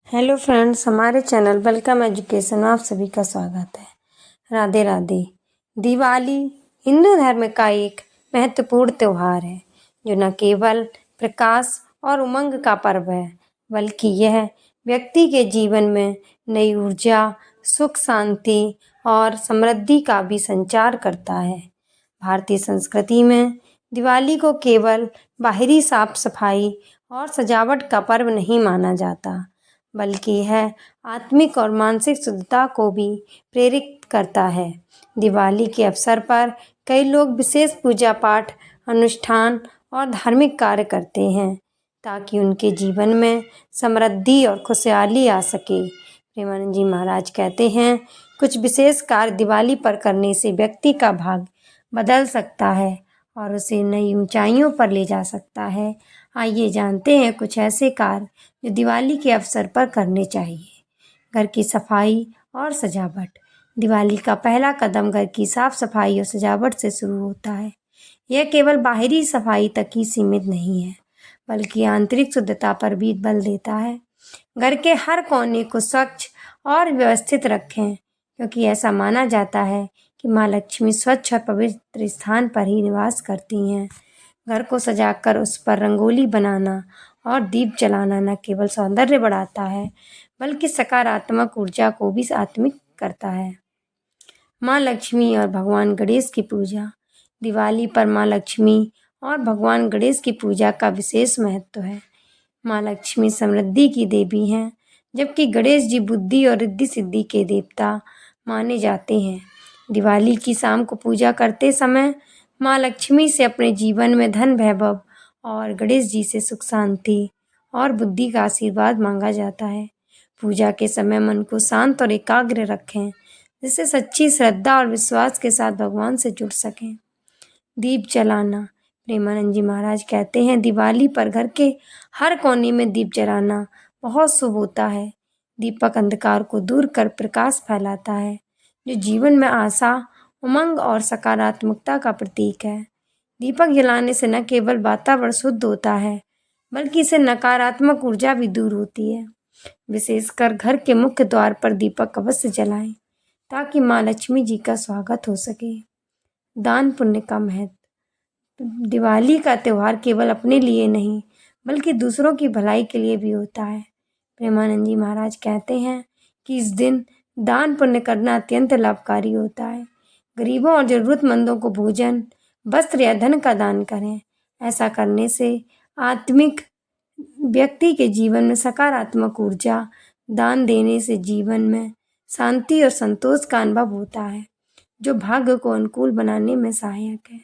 Hello friends, हमारे channel welcome education में आप सभी का स्वागत है। राधे राधे। दिवाली हिंदू धर्म का एक महत्वपूर्ण त्यौहार है जो न केवल प्रकाश और उमंग का पर्व है बल्कि यह व्यक्ति के जीवन में नई ऊर्जा, सुख, शांति और समृद्धि का भी संचार करता है। भारतीय संस्कृति में दिवाली को केवल बाहरी साफ सफाई और सजावट का पर्व नहीं माना जाता बल्कि यह आत्मिक और मानसिक शुद्धता को भी प्रेरित करता है। दिवाली के अवसर पर कई लोग विशेष पूजा पाठ, अनुष्ठान और धार्मिक कार्य करते हैं ताकि उनके जीवन में समृद्धि और खुशहाली आ सके। प्रेमानंद जी महाराज कहते हैं, कुछ विशेष कार्य दिवाली पर करने से व्यक्ति का भाग्य बदल सकता है और उसे नई ऊंचाइयों पर ले जा सकता है। आइए जानते हैं कुछ ऐसे कार्य जो दिवाली के अवसर पर करने चाहिए। घर की सफाई और सजावट। दिवाली का पहला कदम घर की साफ सफाई और सजावट से शुरू होता है। यह केवल बाहरी सफाई तक ही सीमित नहीं है बल्कि आंतरिक शुद्धता पर भी बल देता है। घर के हर कोने को स्वच्छ और व्यवस्थित रखें क्योंकि ऐसा माना जाता है कि माँ लक्ष्मी स्वच्छ और पवित्र स्थान पर ही निवास करती हैं। घर को सजाकर उस पर रंगोली बनाना और दीप जलाना न केवल सौंदर्य बढ़ाता है बल्कि सकारात्मक ऊर्जा को भी आत्मिक करता है। माँ लक्ष्मी और भगवान गणेश की पूजा। दिवाली पर माँ लक्ष्मी और भगवान गणेश की पूजा का विशेष महत्व है। माँ लक्ष्मी समृद्धि की देवी हैं जबकि गणेश जी बुद्धि और रिद्धि सिद्धि के देवता माने जाते हैं। दिवाली की शाम को पूजा करते समय माँ लक्ष्मी से अपने जीवन में धन, वैभव और गणेश जी से सुख, शांति और बुद्धि का आशीर्वाद मांगा जाता है। पूजा के समय मन को शांत और एकाग्र रखें जिससे सच्ची श्रद्धा और विश्वास के साथ भगवान से जुड़ सकें। दीप जलाना। प्रेमानंद जी महाराज कहते हैं, दिवाली पर घर के हर कोने में दीप जलाना बहुत शुभ होता है। दीपक अंधकार को दूर कर प्रकाश फैलाता है जो जीवन में आशा, उमंग और सकारात्मकता का प्रतीक है। दीपक जलाने से न केवल वातावरण शुद्ध होता है बल्कि इससे नकारात्मक ऊर्जा भी दूर होती है। विशेषकर घर के मुख्य द्वार पर दीपक अवश्य जलाएं ताकि माँ लक्ष्मी जी का स्वागत हो सके। दान पुण्य का महत्व। दिवाली का त्यौहार केवल अपने लिए नहीं बल्कि दूसरों की भलाई के लिए भी होता है। प्रेमानंद जी महाराज कहते हैं कि इस दिन दान पुण्य करना अत्यंत लाभकारी होता है। गरीबों और जरूरतमंदों को भोजन, वस्त्र या धन का दान करें। ऐसा करने से आत्मिक व्यक्ति के जीवन में सकारात्मक ऊर्जा, दान देने से जीवन में शांति और संतोष का अनुभव होता है जो भाग्य को अनुकूल बनाने में सहायक है।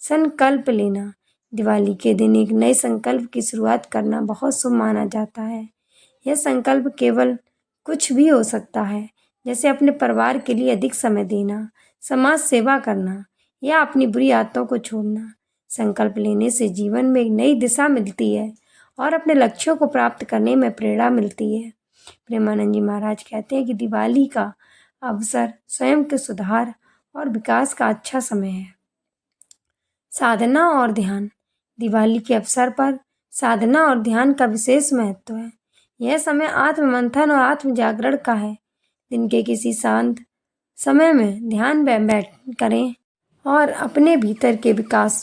संकल्प लेना। दिवाली के दिन एक नए संकल्प की शुरुआत करना बहुत शुभ माना जाता है। यह संकल्प केवल कुछ भी हो सकता है जैसे अपने परिवार के लिए अधिक समय देना, समाज सेवा करना या अपनी बुरी आदतों को छोड़ना। संकल्प लेने से जीवन में एक नई दिशा मिलती है और अपने लक्ष्यों को प्राप्त करने में प्रेरणा मिलती है। प्रेमानंद जी महाराज कहते हैं कि दिवाली का अवसर स्वयं के सुधार और विकास का अच्छा समय है। साधना और ध्यान। दिवाली के अवसर पर साधना और ध्यान का विशेष महत्व है। यह समय आत्ममंथन और आत्म जागरण का है। दिन के किसी शांत समय में ध्यान बैठ करें और अपने भीतर के विकास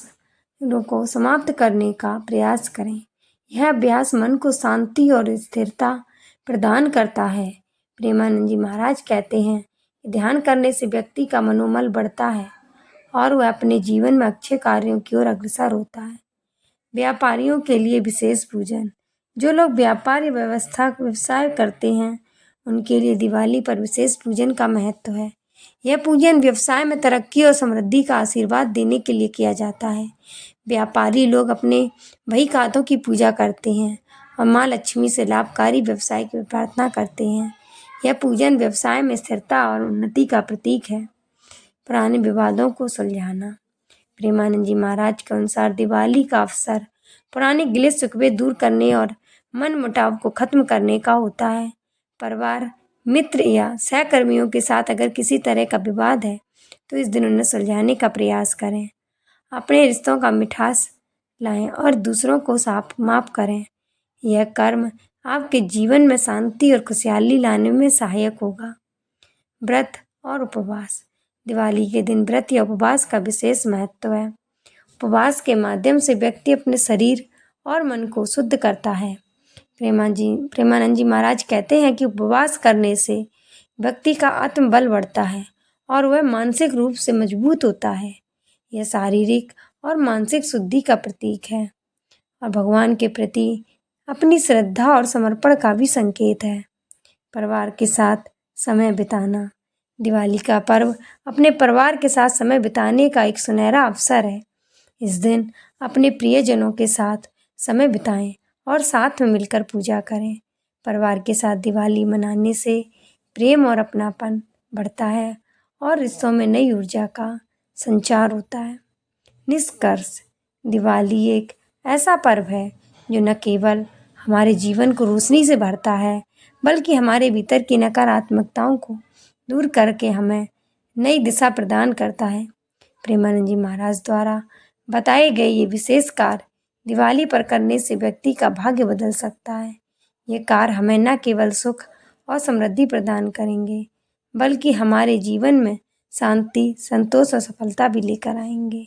को समाप्त करने का प्रयास करें। यह अभ्यास मन को शांति और स्थिरता प्रदान करता है। प्रेमानंद जी महाराज कहते हैं कि ध्यान करने से व्यक्ति का मनोबल बढ़ता है और वह अपने जीवन में अच्छे कार्यों की ओर अग्रसर होता है। व्यापारियों के लिए विशेष पूजन। जो लोग व्यापार या व्यवसाय करते हैं उनके लिए दिवाली पर विशेष पूजन का महत्व है। यह पूजन व्यवसाय में तरक्की और समृद्धि का आशीर्वाद देने के लिए किया जाता है। व्यापारी लोग अपने बही खातों की पूजा करते हैं और माँ लक्ष्मी से लाभकारी व्यवसाय की प्रार्थना करते हैं। यह पूजन व्यवसाय में स्थिरता और उन्नति का प्रतीक है। पुराने विवादों को सुलझाना। प्रेमानंद जी महाराज के अनुसार दिवाली का अवसर पुराने गिले शिकवे दूर करने और मन मुटाव को खत्म करने का होता है। परिवार, मित्र या सहकर्मियों के साथ अगर किसी तरह का विवाद है तो इस दिन उन्हें सुलझाने का प्रयास करें। अपने रिश्तों का मिठास लाएं और दूसरों को माफ करें। यह कर्म आपके जीवन में शांति और खुशहाली लाने में सहायक होगा। व्रत और उपवास। दिवाली के दिन व्रत या उपवास का विशेष महत्व है। उपवास के माध्यम से व्यक्ति अपने शरीर और मन को शुद्ध करता है। प्रेमानंद जी महाराज कहते हैं कि उपवास करने से व्यक्ति का आत्मबल बढ़ता है और वह मानसिक रूप से मजबूत होता है। यह शारीरिक और मानसिक शुद्धि का प्रतीक है और भगवान के प्रति अपनी श्रद्धा और समर्पण का भी संकेत है। परिवार के साथ समय बिताना। दिवाली का पर्व अपने परिवार के साथ समय बिताने का एक सुनहरा अवसर है। इस दिन अपने प्रियजनों के साथ समय बिताएं और साथ में मिलकर पूजा करें। परिवार के साथ दिवाली मनाने से प्रेम और अपनापन बढ़ता है और रिश्तों में नई ऊर्जा का संचार होता है। निष्कर्ष, दिवाली एक ऐसा पर्व है जो न केवल हमारे जीवन को रोशनी से भरता है, बल्कि हमारे भीतर की नकारात्मकताओं को दूर करके हमें नई दिशा प्रदान करता है। प्रेमानंद जी महाराज द्वारा बताए गए ये विशेष कार्य दिवाली पर करने से व्यक्ति का भाग्य बदल सकता है। ये कार्य हमें न केवल सुख और समृद्धि प्रदान करेंगे, बल्कि हमारे जीवन में शांति, संतोष और सफलता भी लेकर आएंगे।